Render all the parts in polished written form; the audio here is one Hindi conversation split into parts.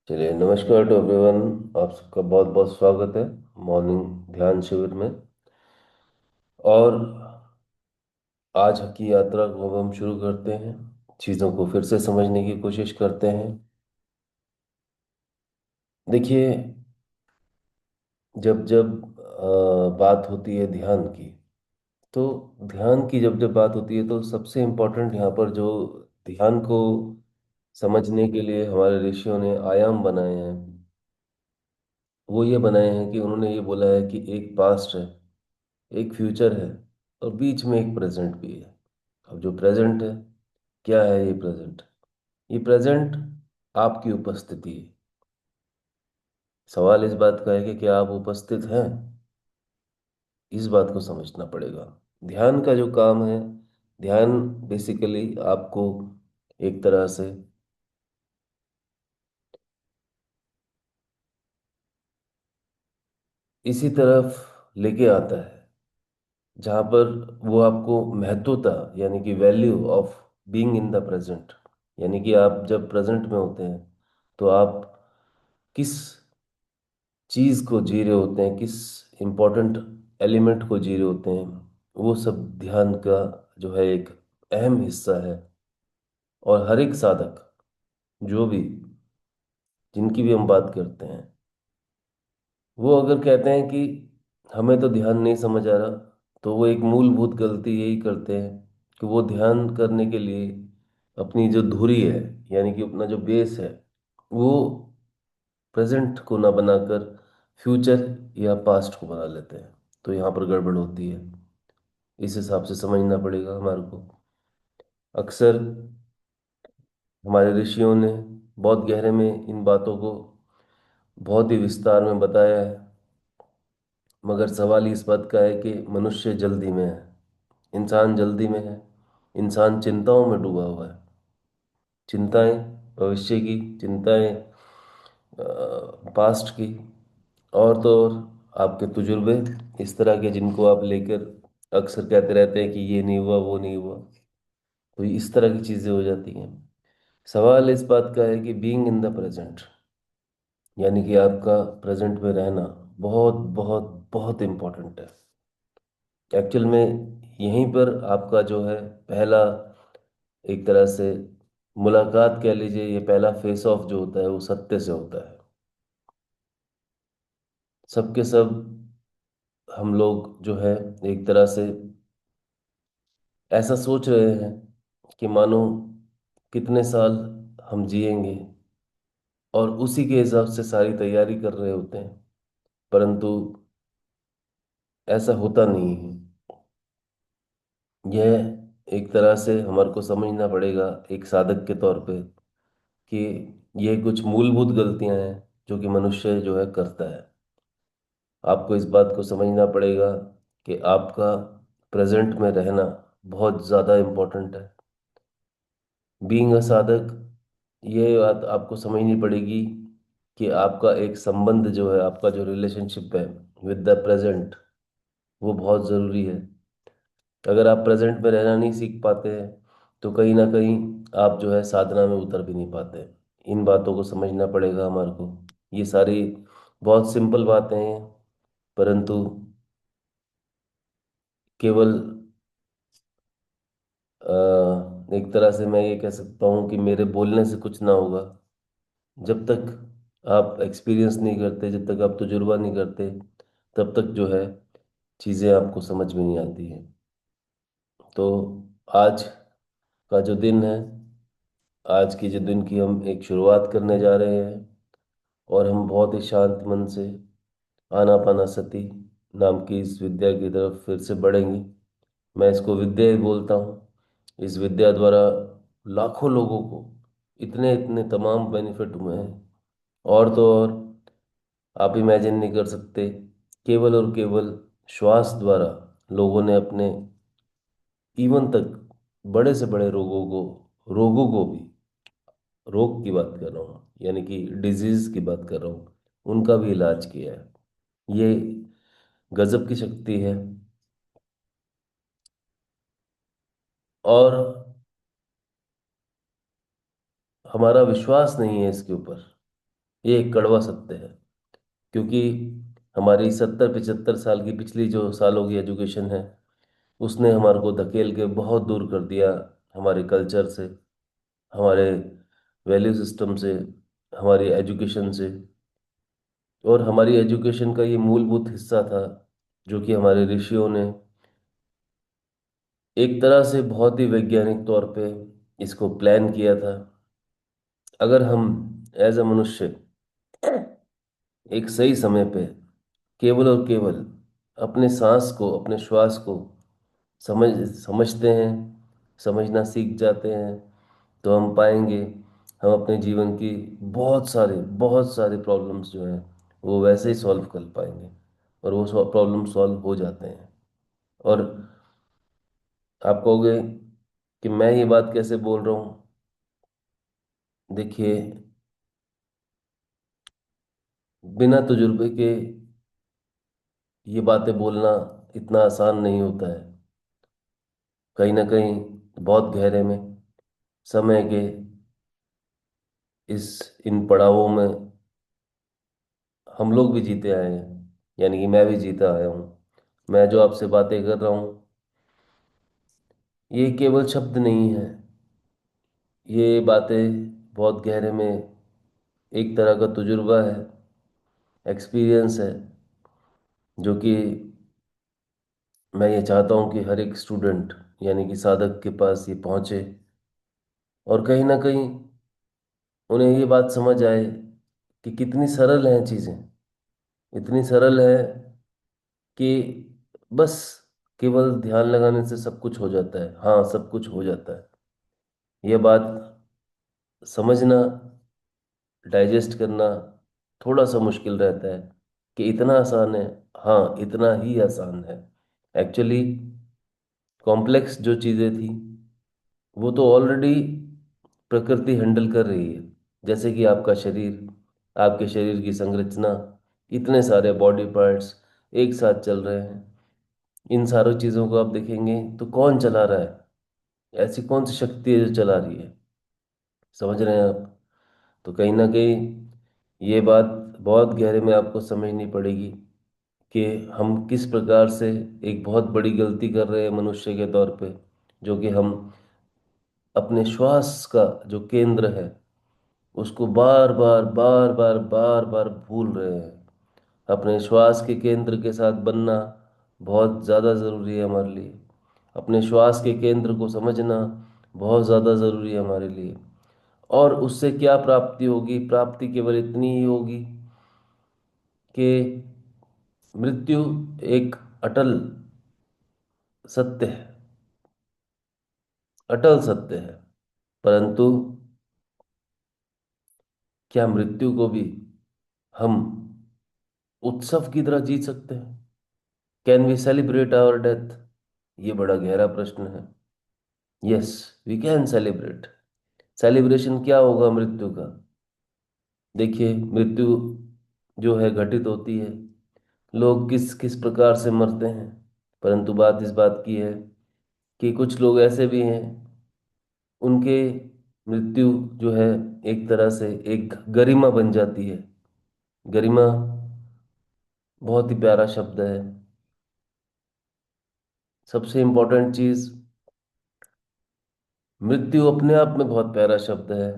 चलिए, नमस्कार टू एवरीवन। आप सबका बहुत बहुत स्वागत है मॉर्निंग ध्यान शिविर में। और आज की यात्रा को अब हम शुरू करते हैं। चीज़ों को फिर से समझने की कोशिश करते हैं। देखिए, जब जब बात होती है ध्यान की, तो ध्यान की जब जब बात होती है तो सबसे इम्पोर्टेंट यहाँ पर जो ध्यान को समझने के लिए हमारे ऋषियों ने आयाम बनाए हैं, वो ये बनाए हैं कि उन्होंने ये बोला है कि एक पास्ट है, एक फ्यूचर है, और बीच में एक प्रेजेंट भी है। अब जो प्रेजेंट है, क्या है ये प्रेजेंट? ये प्रेजेंट आपकी उपस्थिति है। सवाल इस बात का है कि क्या आप उपस्थित हैं? इस बात को समझना पड़ेगा। ध्यान का जो काम है, ध्यान बेसिकली आपको एक तरह से इसी तरफ लेके आता है जहाँ पर वो आपको महत्वता, यानी कि value of being in the present, यानी कि आप जब प्रेजेंट में होते हैं तो आप किस चीज को जी रहे होते हैं, किस इम्पोर्टेंट एलिमेंट को जी रहे होते हैं, वो सब ध्यान का जो है एक अहम हिस्सा है। और हर एक साधक, जो भी, जिनकी भी हम बात करते हैं, वो अगर कहते हैं कि हमें तो ध्यान नहीं समझ आ रहा, तो वो एक मूलभूत गलती यही करते हैं कि वो ध्यान करने के लिए अपनी जो धुरी है, यानी कि अपना जो बेस है, वो प्रेजेंट को ना बनाकर फ्यूचर या पास्ट को बना लेते हैं। तो यहाँ पर गड़बड़ होती है। इस हिसाब से समझना पड़ेगा हमारे को। अक्सर हमारे ऋषियों ने बहुत गहरे में इन बातों को बहुत ही विस्तार में बताया है। मगर सवाल इस बात का है कि मनुष्य जल्दी में है, इंसान जल्दी में है, इंसान चिंताओं में डूबा हुआ है। चिंताएं भविष्य की, चिंताएं पास्ट की, और तो और आपके तजुर्बे इस तरह के जिनको आप लेकर अक्सर कहते रहते हैं कि ये नहीं हुआ, वो नहीं हुआ। तो इस तरह की चीजें हो जाती हैं। सवाल इस बात का है कि बीइंग इन द प्रेजेंट, यानी कि आपका प्रेजेंट में रहना बहुत बहुत बहुत इम्पोर्टेंट है। एक्चुअल में यहीं पर आपका जो है पहला, एक तरह से मुलाकात कह लीजिए, ये पहला फेस ऑफ जो होता है वो सत्य से होता है। सबके सब हम लोग जो है एक तरह से ऐसा सोच रहे हैं कि मानो कितने साल हम जिएंगे, और उसी के हिसाब से सारी तैयारी कर रहे होते हैं। परंतु ऐसा होता नहीं है। यह एक तरह से हमारे को समझना पड़ेगा एक साधक के तौर पे कि ये कुछ मूलभूत गलतियां हैं जो कि मनुष्य जो है करता है। आपको इस बात को समझना पड़ेगा कि आपका प्रेजेंट में रहना बहुत ज़्यादा इम्पोर्टेंट है। बीइंग अ साधक, ये बात आपको समझनी पड़ेगी कि आपका एक संबंध जो है, आपका जो रिलेशनशिप है विद द प्रेजेंट, वो बहुत ज़रूरी है। अगर आप प्रेजेंट में रहना नहीं सीख पाते हैं तो कहीं ना कहीं आप जो है साधना में उतर भी नहीं पाते। इन बातों को समझना पड़ेगा हमारे को। ये सारी बहुत सिंपल बातें हैं, परंतु केवल एक तरह से मैं ये कह सकता हूँ कि मेरे बोलने से कुछ ना होगा। जब तक आप एक्सपीरियंस नहीं करते, जब तक आप तजुर्बा नहीं करते, तब तक जो है चीज़ें आपको समझ में नहीं आती हैं। तो आज का जो दिन है, आज की जो दिन की हम एक शुरुआत करने जा रहे हैं, और हम बहुत ही शांत मन से आनापानासति नाम की इस विद्या की तरफ फिर से बढ़ेंगे। मैं इसको विद्या ही बोलता हूँ। इस विद्या द्वारा लाखों लोगों को इतने इतने तमाम बेनिफिट हुए हैं। और तो और आप इमेजिन नहीं कर सकते, केवल और केवल श्वास द्वारा लोगों ने अपने, इवन तक बड़े से बड़े रोगों को भी, रोग की बात कर रहा हूँ यानी कि डिजीज की बात कर रहा हूँ, उनका भी इलाज किया है। ये गजब की शक्ति है। और हमारा विश्वास नहीं है इसके ऊपर, ये एक कड़वा सत्य है। क्योंकि हमारी 70-75 साल की पिछली जो सालों की एजुकेशन है, उसने हमारे को धकेल के बहुत दूर कर दिया हमारे कल्चर से, हमारे वैल्यू सिस्टम से, हमारी एजुकेशन से। और हमारी एजुकेशन का ये मूलभूत हिस्सा था, जो कि हमारे ऋषियों ने एक तरह से बहुत ही वैज्ञानिक तौर पे इसको प्लान किया था। अगर हम एज अ मनुष्य एक सही समय पे केवल और केवल अपने सांस को, अपने श्वास को समझ समझते हैं, समझना सीख जाते हैं, तो हम पाएंगे हम अपने जीवन की बहुत सारे प्रॉब्लम्स जो हैं वो वैसे ही सॉल्व कर पाएंगे। और वो प्रॉब्लम सॉल्व हो जाते हैं। और आप कहोगे कि मैं ये बात कैसे बोल रहा हूँ। देखिए, बिना तजुर्बे के ये बातें बोलना इतना आसान नहीं होता है। कहीं ना कहीं बहुत गहरे में समय के इस इन पड़ावों में हम लोग भी जीते आए हैं, यानी कि मैं भी जीता आया हूँ। मैं जो आपसे बातें कर रहा हूँ, ये केवल शब्द नहीं है। ये बातें बहुत गहरे में एक तरह का तजुर्बा है, एक्सपीरियंस है, जो कि मैं ये चाहता हूँ कि हर एक स्टूडेंट, यानी कि साधक के पास ये पहुँचे। और कहीं ना कहीं उन्हें ये बात समझ आए कि कितनी सरल हैं चीज़ें, इतनी सरल है कि बस केवल ध्यान लगाने से सब कुछ हो जाता है। हाँ, सब कुछ हो जाता है। ये बात समझना, डाइजेस्ट करना थोड़ा सा मुश्किल रहता है कि इतना आसान है। हाँ, इतना ही आसान है। एक्चुअली कॉम्प्लेक्स जो चीज़ें थी वो तो ऑलरेडी प्रकृति हैंडल कर रही है। जैसे कि आपका शरीर, आपके शरीर की संरचना, इतने सारे बॉडी पार्ट्स एक साथ चल रहे हैं। इन सारी चीज़ों को आप देखेंगे तो कौन चला रहा है? ऐसी कौन सी शक्ति है जो चला रही है? समझ रहे हैं आप? तो कहीं ना कहीं ये बात बहुत गहरे में आपको समझनी पड़ेगी कि हम किस प्रकार से एक बहुत बड़ी गलती कर रहे हैं मनुष्य के तौर पे, जो कि हम अपने श्वास का जो केंद्र है उसको बार बार भूल रहे हैं। अपने श्वास के केंद्र के साथ बनना बहुत ज़्यादा ज़रूरी है हमारे लिए। अपने श्वास के केंद्र को समझना बहुत ज़्यादा ज़रूरी है हमारे लिए। और उससे क्या प्राप्ति होगी? प्राप्ति केवल इतनी ही होगी कि मृत्यु एक अटल सत्य है, अटल सत्य है। परंतु क्या मृत्यु को भी हम उत्सव की तरह जी सकते हैं? Can we celebrate our death? ये बड़ा गहरा प्रश्न है। Yes, we can celebrate. Celebration क्या होगा मृत्यु का? देखिए, मृत्यु जो है घटित होती है, लोग किस किस प्रकार से मरते हैं। परंतु बात इस बात की है कि कुछ लोग ऐसे भी हैं, उनके मृत्यु जो है एक तरह से एक गरिमा बन जाती है। गरिमा बहुत ही प्यारा शब्द है। सबसे इम्पोर्टेंट चीज, मृत्यु अपने आप में बहुत प्यारा शब्द है।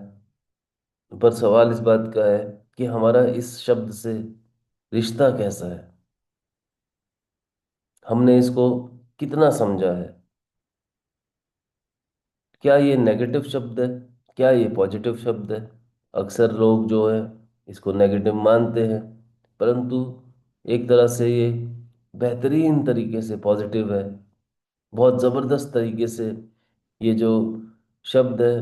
पर सवाल इस बात का है कि हमारा इस शब्द से रिश्ता कैसा है, हमने इसको कितना समझा है। क्या ये नेगेटिव शब्द है? क्या ये पॉजिटिव शब्द है? अक्सर लोग जो है इसको नेगेटिव मानते हैं, परंतु एक तरह से ये बेहतरीन तरीके से पॉजिटिव है। बहुत ज़बरदस्त तरीके से ये जो शब्द है,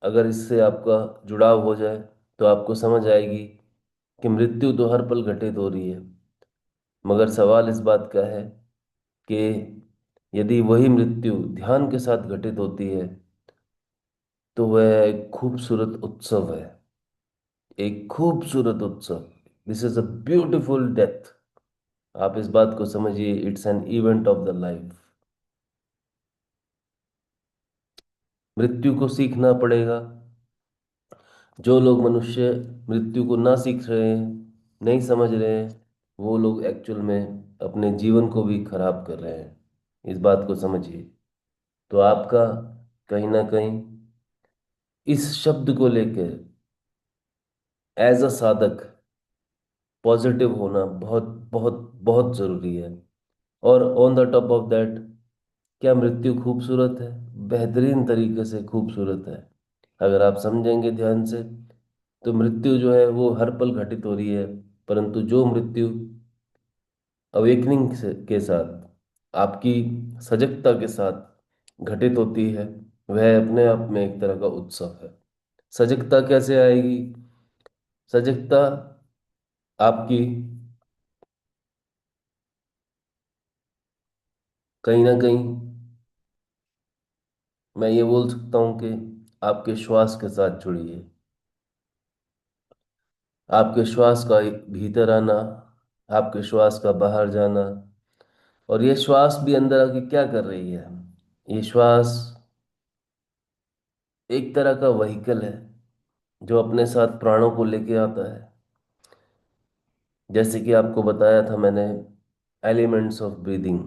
अगर इससे आपका जुड़ाव हो जाए तो आपको समझ आएगी कि मृत्यु तो हर पल घटित हो रही है। मगर सवाल इस बात का है कि यदि वही मृत्यु ध्यान के साथ घटित होती है तो वह एक खूबसूरत उत्सव है, एक खूबसूरत उत्सव। This is a beautiful death. आप इस बात को समझिए, it's an event of the life. मृत्यु को सीखना पड़ेगा, जो लोग मनुष्य मृत्यु को ना सीख रहे हैं, नहीं समझ रहे हैं, वो लोग एक्चुअल में अपने जीवन को भी खराब कर रहे हैं। इस बात को समझिए। तो आपका कहीं ना कहीं इस शब्द को लेकर एज अ साधक पॉजिटिव होना बहुत बहुत बहुत जरूरी है। और on the top of that, क्या मृत्यु खूबसूरत है? बेहतरीन तरीके से खूबसूरत है। अगर आप समझेंगे ध्यान से, तो मृत्यु जो है वो हर पल घटित हो रही है, परंतु जो मृत्यु अवेकनिंग से के साथ, आपकी सजगता के साथ घटित होती है, वह अपने आप में एक तरह का उत्सव है। सजगता कैसे आएगी? सजगता आपकी कहीं ना कहीं, मैं ये बोल सकता हूँ कि आपके श्वास के साथ जुड़ी है। आपके श्वास का भीतर आना, आपके श्वास का बाहर जाना, और ये श्वास भी अंदर आके क्या कर रही है? ये श्वास एक तरह का वहीकल है जो अपने साथ प्राणों को लेके आता है। जैसे कि आपको बताया था मैंने, एलिमेंट्स ऑफ ब्रीदिंग।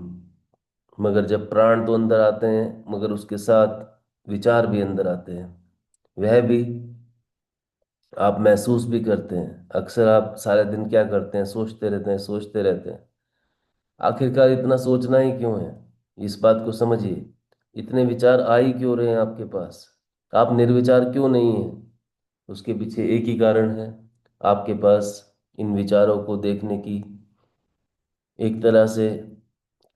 मगर जब प्राण तो अंदर आते हैं, मगर उसके साथ विचार भी अंदर आते हैं। वह भी आप महसूस भी करते हैं। अक्सर आप सारे दिन क्या करते हैं? सोचते रहते हैं, सोचते रहते हैं। आखिरकार इतना सोचना ही क्यों है? इस बात को समझिए। इतने विचार आ ही क्यों रहे हैं आपके पास? आप निर्विचार क्यों नहीं हैं? उसके पीछे एक ही कारण है। आपके पास इन विचारों को देखने की एक तरह से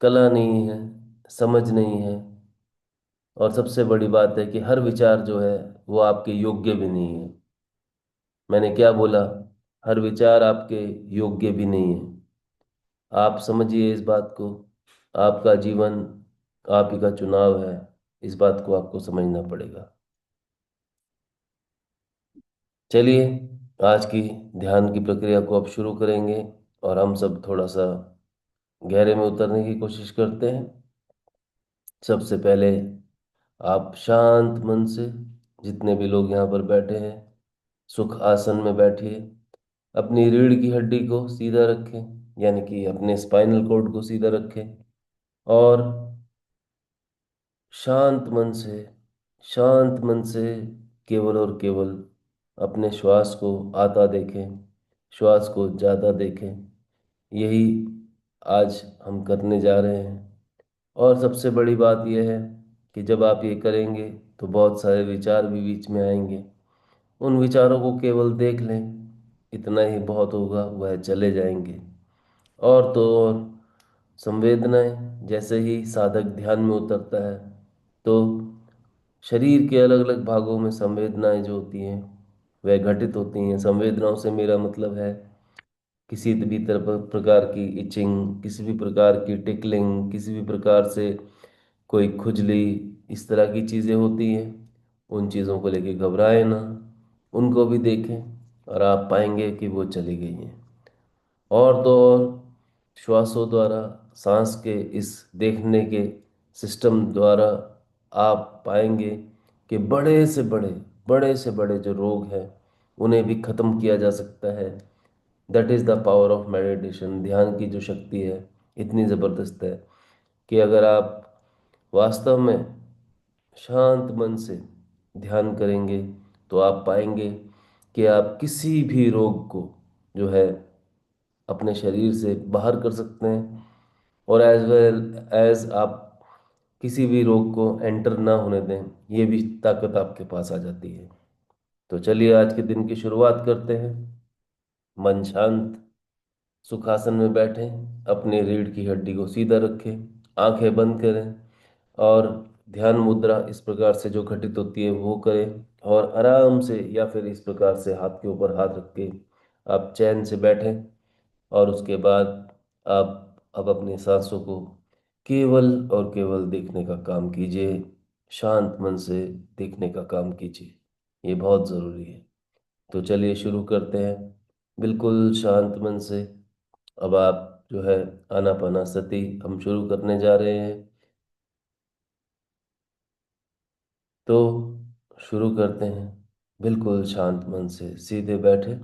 कला नहीं है, समझ नहीं है। और सबसे बड़ी बात है कि हर विचार जो है वो आपके योग्य भी नहीं है। मैंने क्या बोला? हर विचार आपके योग्य भी नहीं है। आप समझिए इस बात को। आपका जीवन आप ही का चुनाव है। इस बात को आपको समझना पड़ेगा। चलिए, आज की ध्यान की प्रक्रिया को अब शुरू करेंगे, और हम सब थोड़ा सा गहरे में उतरने की कोशिश करते हैं। सबसे पहले आप शांत मन से, जितने भी लोग यहाँ पर बैठे हैं, सुख आसन में बैठिए। अपनी रीढ़ की हड्डी को सीधा रखें, यानी कि अपने स्पाइनल कॉर्ड को सीधा रखें। और शांत मन से, शांत मन से केवल और केवल अपने श्वास को आता देखें, श्वास को जाता देखें। यही आज हम करने जा रहे हैं। और सबसे बड़ी बात यह है कि जब आप ये करेंगे तो बहुत सारे विचार भी बीच में आएंगे। उन विचारों को केवल देख लें, इतना ही बहुत होगा, वह चले जाएंगे। और तो और संवेदनाएं, जैसे ही साधक ध्यान में उतरता है, तो शरीर के अलग अलग भागों में संवेदनाएं जो होती हैं वह घटित होती हैं। संवेदनाओं से मेरा मतलब है किसी भी तरह प्रकार की इचिंग, किसी भी प्रकार की टिकलिंग, किसी भी प्रकार से कोई खुजली, इस तरह की चीज़ें होती हैं। उन चीज़ों को लेके घबराए ना, उनको भी देखें, और आप पाएंगे कि वो चली गई हैं। और तो और श्वासों द्वारा, सांस के इस देखने के सिस्टम द्वारा आप पाएंगे कि बड़े से बड़े जो रोग हैं उन्हें भी खत्म किया जा सकता है। That is the power of meditation. ध्यान की जो शक्ति है इतनी ज़बरदस्त है कि अगर आप वास्तव में शांत मन से ध्यान करेंगे, तो आप पाएंगे कि आप किसी भी रोग को जो है अपने शरीर से बाहर कर सकते हैं। और एज वेल एज आप किसी भी रोग को एंटर ना होने दें, ये भी ताकत आपके पास आ जाती है। तो चलिए, आज के दिन की शुरुआत करते हैं। मन शांत, सुखासन में बैठें, अपने रीढ़ की हड्डी को सीधा रखें, आंखें बंद करें, और ध्यान मुद्रा इस प्रकार से जो घटित होती है वो करें। और आराम से, या फिर इस प्रकार से हाथ के ऊपर हाथ रख के आप चैन से बैठें। और उसके बाद आप अब अपनी सांसों को केवल और केवल देखने का काम कीजिए। शांत मन से देखने का काम कीजिए। ये बहुत ज़रूरी है। तो चलिए शुरू करते हैं, बिल्कुल शांत मन से। अब आप जो है आनापाना सती हम शुरू करने जा रहे हैं। तो शुरू करते हैं। बिल्कुल शांत मन से सीधे बैठे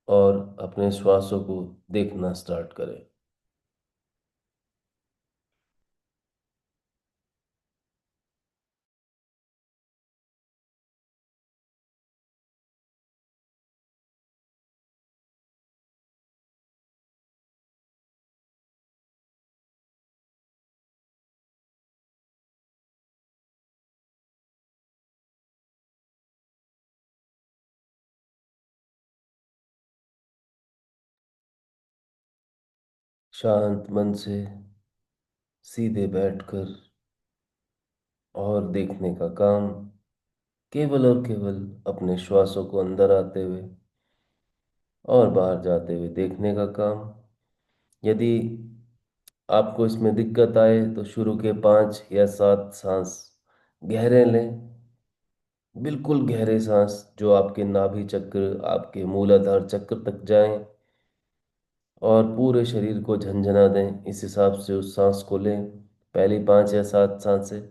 और अपने श्वासों को देखना स्टार्ट करें। शांत मन से सीधे बैठकर और देखने का काम, केवल और केवल अपने श्वासों को अंदर आते हुए और बाहर जाते हुए देखने का काम। यदि आपको इसमें दिक्कत आए तो शुरू के 5 या 7 सांस गहरे लें, बिल्कुल गहरे सांस जो आपके नाभि चक्र, आपके मूलाधार चक्र तक जाएं और पूरे शरीर को झंझना दें। इस हिसाब से उस सांस को लें, पहली 5 या 7 सांसें,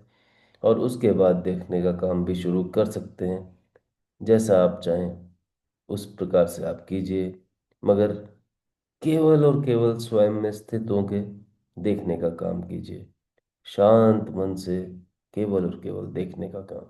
और उसके बाद देखने का काम भी शुरू कर सकते हैं। जैसा आप चाहें उस प्रकार से आप कीजिए, मगर केवल और केवल स्वयं में स्थित होके देखने का काम कीजिए। शांत मन से केवल और केवल देखने का काम।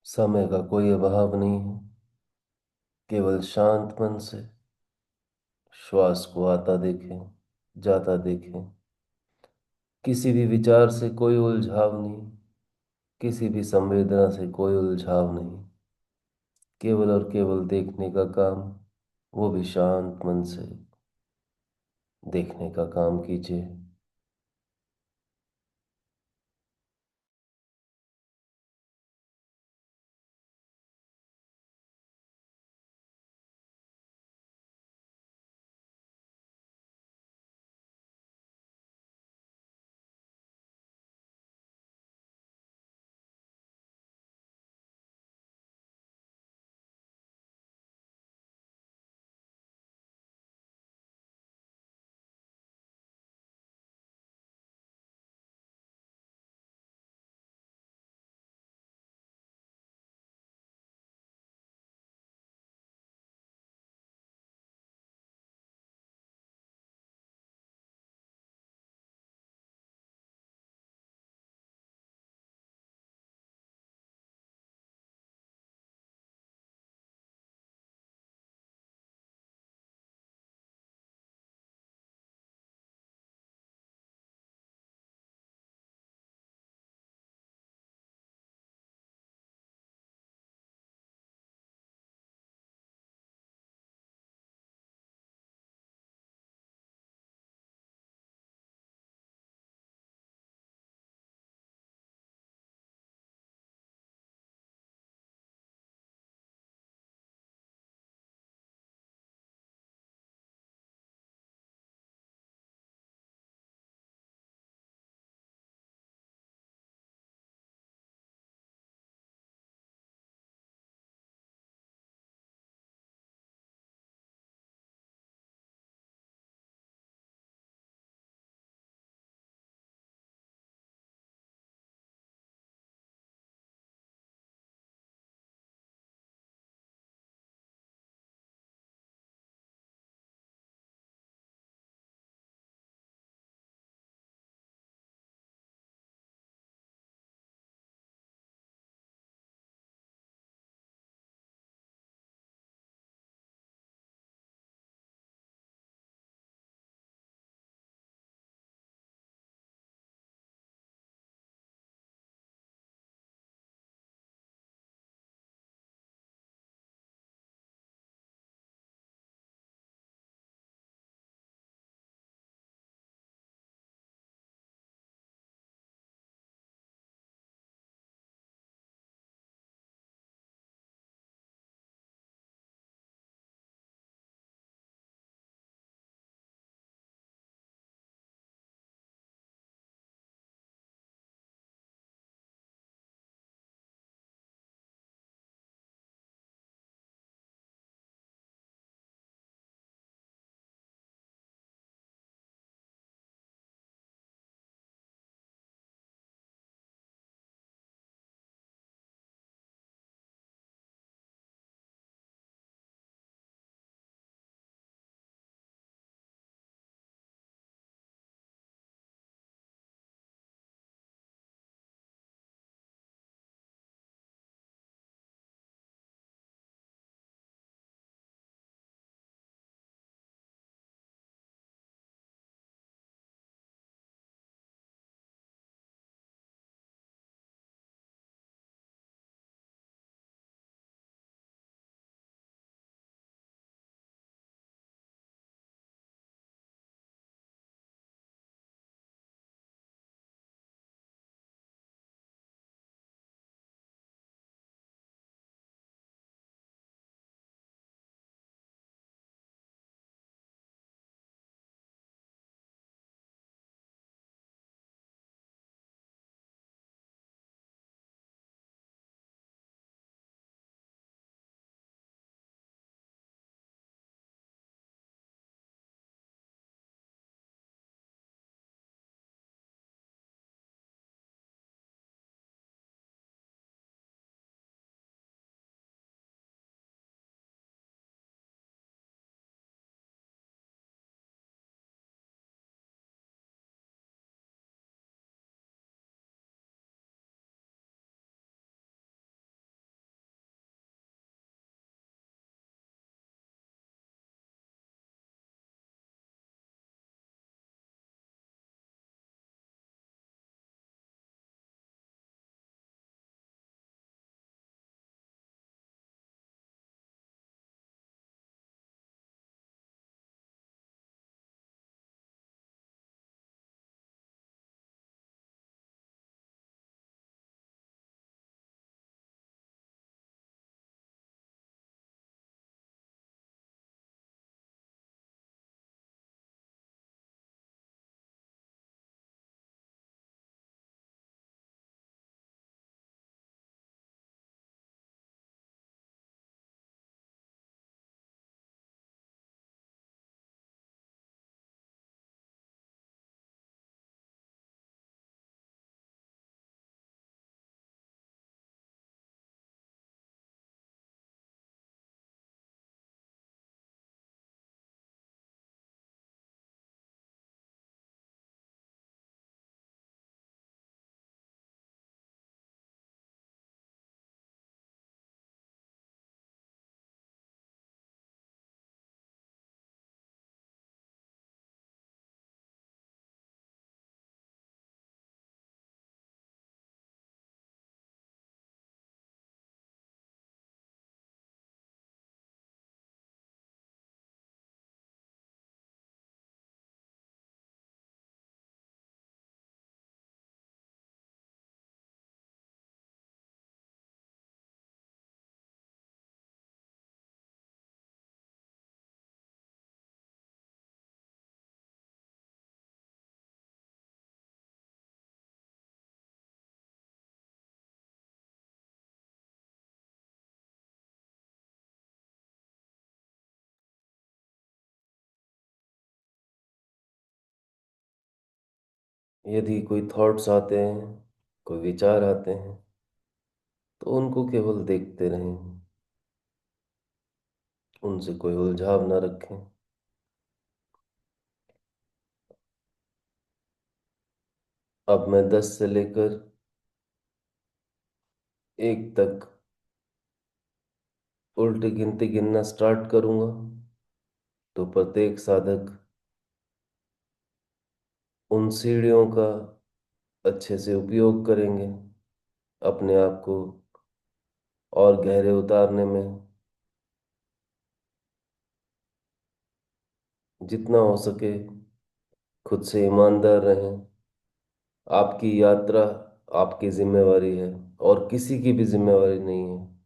समय का कोई अभाव नहीं है। केवल शांत मन से श्वास को आता देखें, जाता देखें। किसी भी विचार से कोई उलझाव नहीं, किसी भी संवेदना से कोई उलझाव नहीं। केवल और केवल देखने का काम, वो भी शांत मन से देखने का काम कीजिए। यदि कोई थॉट्स आते हैं, कोई विचार आते हैं, तो उनको केवल देखते रहें, उनसे कोई उलझाव न रखें। अब मैं 10 से लेकर 1 तक उल्टी गिनती गिनना स्टार्ट करूंगा, तो प्रत्येक साधक उन सीढ़ियों का अच्छे से उपयोग करेंगे, अपने आप को और गहरे उतारने में। जितना हो सके खुद से ईमानदार रहें। आपकी यात्रा आपकी जिम्मेवारी है, और किसी की भी जिम्मेवारी नहीं है।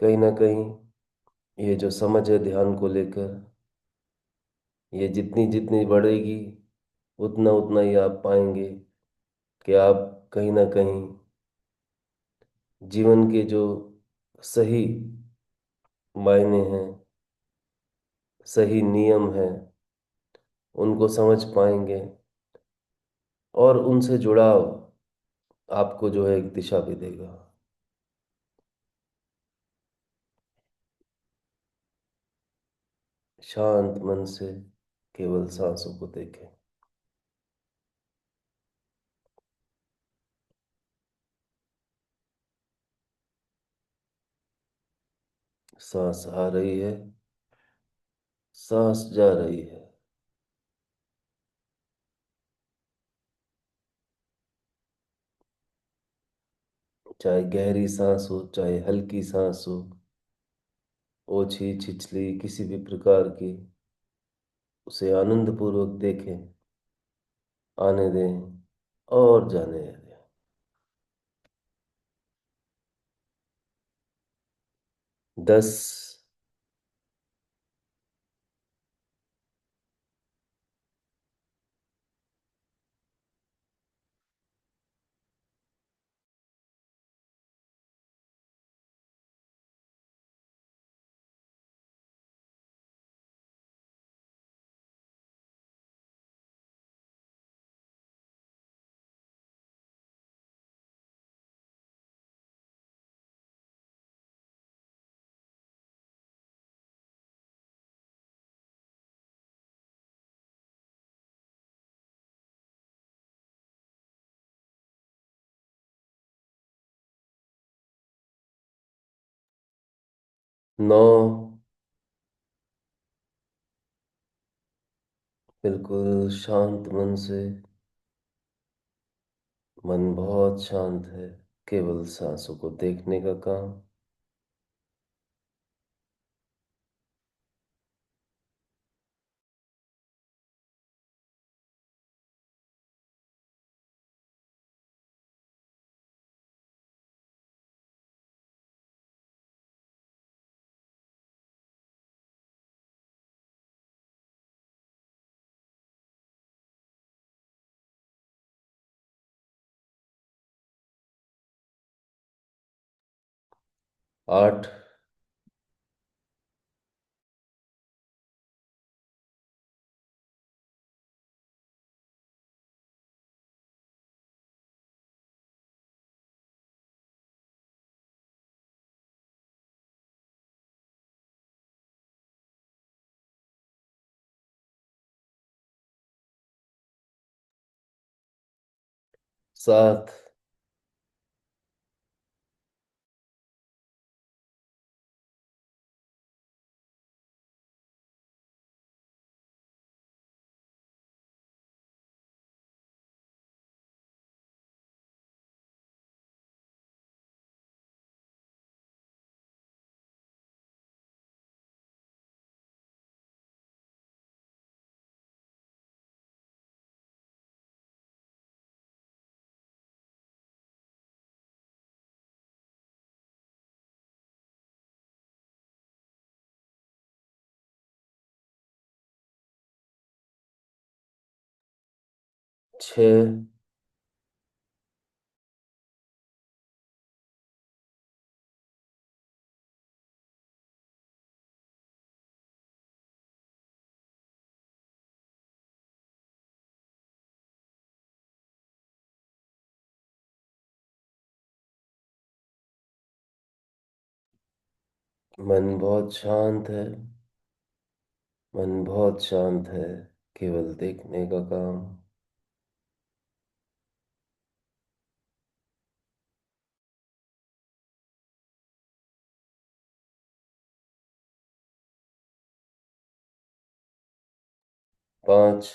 कहीं ना कहीं ये जो समझ है ध्यान को लेकर, ये जितनी जितनी बढ़ेगी, उतना उतना ही आप पाएंगे कि आप कहीं ना कहीं जीवन के जो सही मायने हैं, सही नियम हैं, उनको समझ पाएंगे, और उनसे जुड़ाव आपको जो है एक दिशा भी देगा। शांत मन से केवल सांसों को देखें। सांस आ रही है, सांस जा रही है। चाहे गहरी सांस हो, चाहे हल्की सांस हो, ओछी छिछली किसी भी प्रकार की, उसे आनंद पूर्वक देखें, आने दें और जाने दें। 10। नौ। बिल्कुल शांत मन से, मन बहुत शांत है, केवल सांसों को देखने का काम। 8।7। छः। मन बहुत शांत है। मन बहुत शांत है। केवल देखने का काम। 5।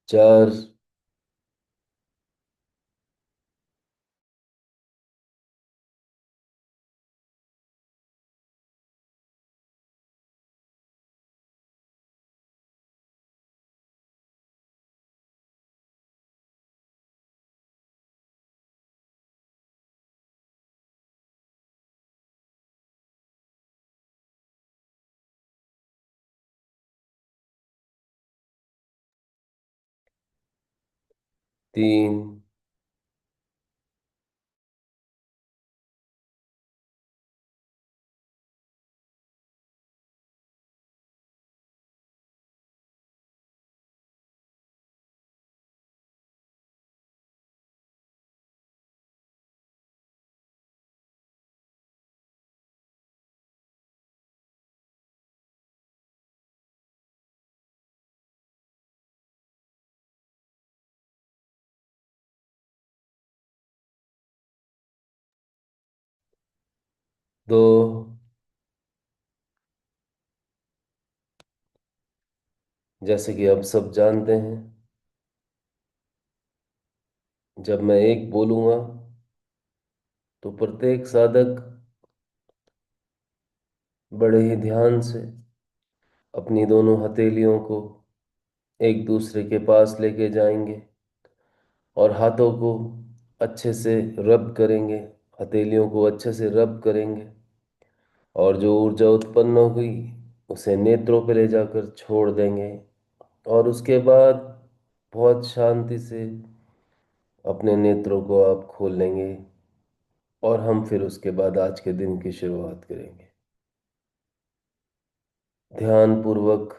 4। तीन। दो। जैसे कि आप सब जानते हैं, जब मैं एक बोलूंगा तो प्रत्येक साधक बड़े ही ध्यान से अपनी दोनों हथेलियों को एक दूसरे के पास लेके जाएंगे और हाथों को अच्छे से रब करेंगे। हथेलियों को अच्छे से रब करेंगे और जो ऊर्जा उत्पन्न हो गई उसे नेत्रों पे ले जाकर छोड़ देंगे। और उसके बाद बहुत शांति से अपने नेत्रों को आप खोल लेंगे और हम फिर उसके बाद आज के दिन की शुरुआत करेंगे। ध्यान पूर्वक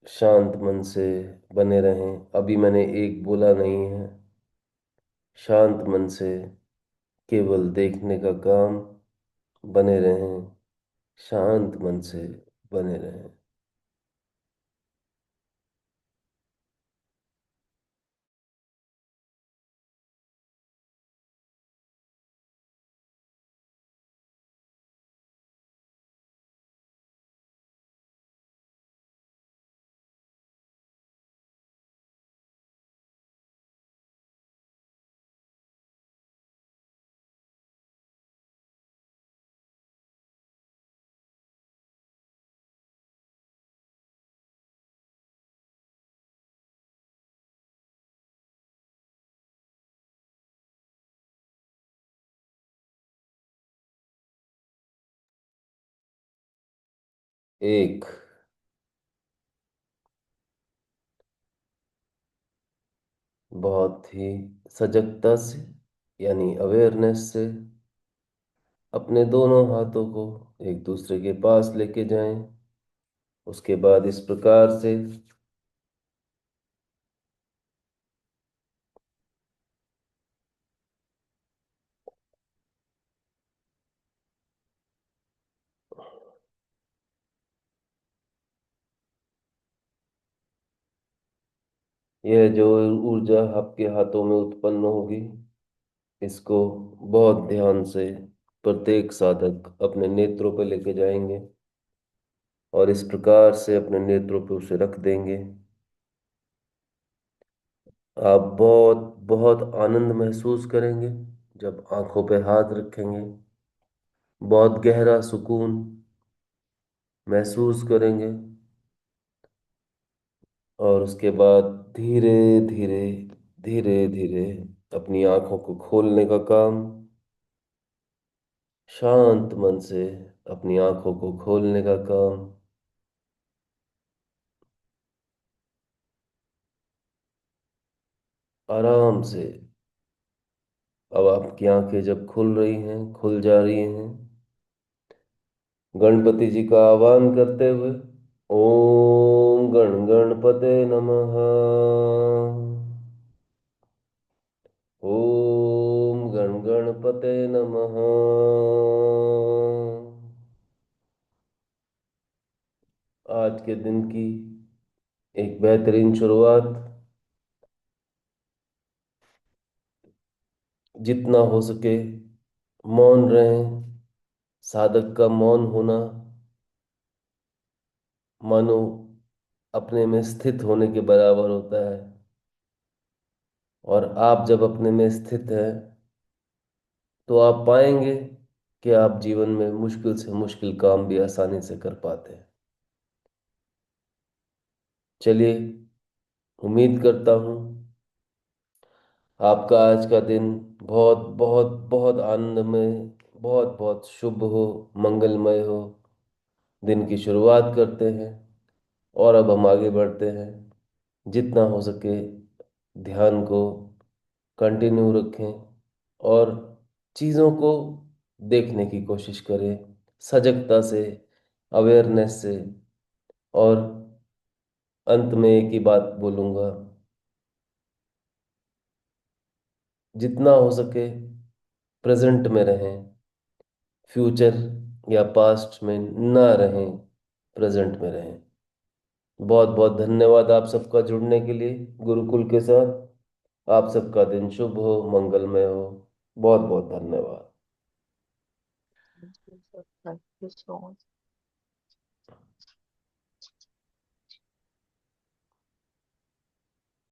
शांत मन से बने रहें। अभी मैंने एक बोला नहीं है। शांत मन से केवल देखने का काम। बने रहें। शांत मन से बने रहें। एक। बहुत ही सजगता से यानी अवेयरनेस से अपने दोनों हाथों को एक दूसरे के पास लेके जाएं। उसके बाद इस प्रकार से यह जो ऊर्जा आपके हाथों में उत्पन्न होगी, इसको बहुत ध्यान से प्रत्येक साधक अपने नेत्रों पर लेके जाएंगे और इस प्रकार से अपने नेत्रों पे उसे रख देंगे। आप बहुत बहुत आनंद महसूस करेंगे जब आंखों पे हाथ रखेंगे। बहुत गहरा सुकून महसूस करेंगे और उसके बाद धीरे धीरे धीरे धीरे अपनी आंखों को खोलने का काम। शांत मन से अपनी आंखों को खोलने का काम। आराम से अब आपकी आंखें जब खुल रही हैं, खुल जा रही हैं, गणपति जी का आह्वान करते हुए, ओम गण गणपते नमः। ओम गण गणपते नमः। आज के दिन की एक बेहतरीन शुरुआत, जितना हो सके मौन रहें। साधक का मौन होना मानो अपने में स्थित होने के बराबर होता है। और आप जब अपने में स्थित हैं तो आप पाएंगे कि आप जीवन में मुश्किल से मुश्किल काम भी आसानी से कर पाते हैं। चलिए, उम्मीद करता हूँ आपका आज का दिन बहुत बहुत बहुत आनंदमय, बहुत बहुत शुभ हो, मंगलमय हो। दिन की शुरुआत करते हैं और अब हम आगे बढ़ते हैं। जितना हो सके ध्यान को कंटिन्यू रखें और चीज़ों को देखने की कोशिश करें सजगता से, अवेयरनेस से। और अंत में एक ही बात बोलूँगा, जितना हो सके प्रेजेंट में रहें, फ्यूचर या पास्ट में ना रहें, प्रेजेंट में रहें। बहुत बहुत धन्यवाद आप सबका जुड़ने के लिए गुरुकुल के साथ। आप सबका दिन शुभ हो, मंगलमय हो। बहुत बहुत धन्यवाद। Thank you so much.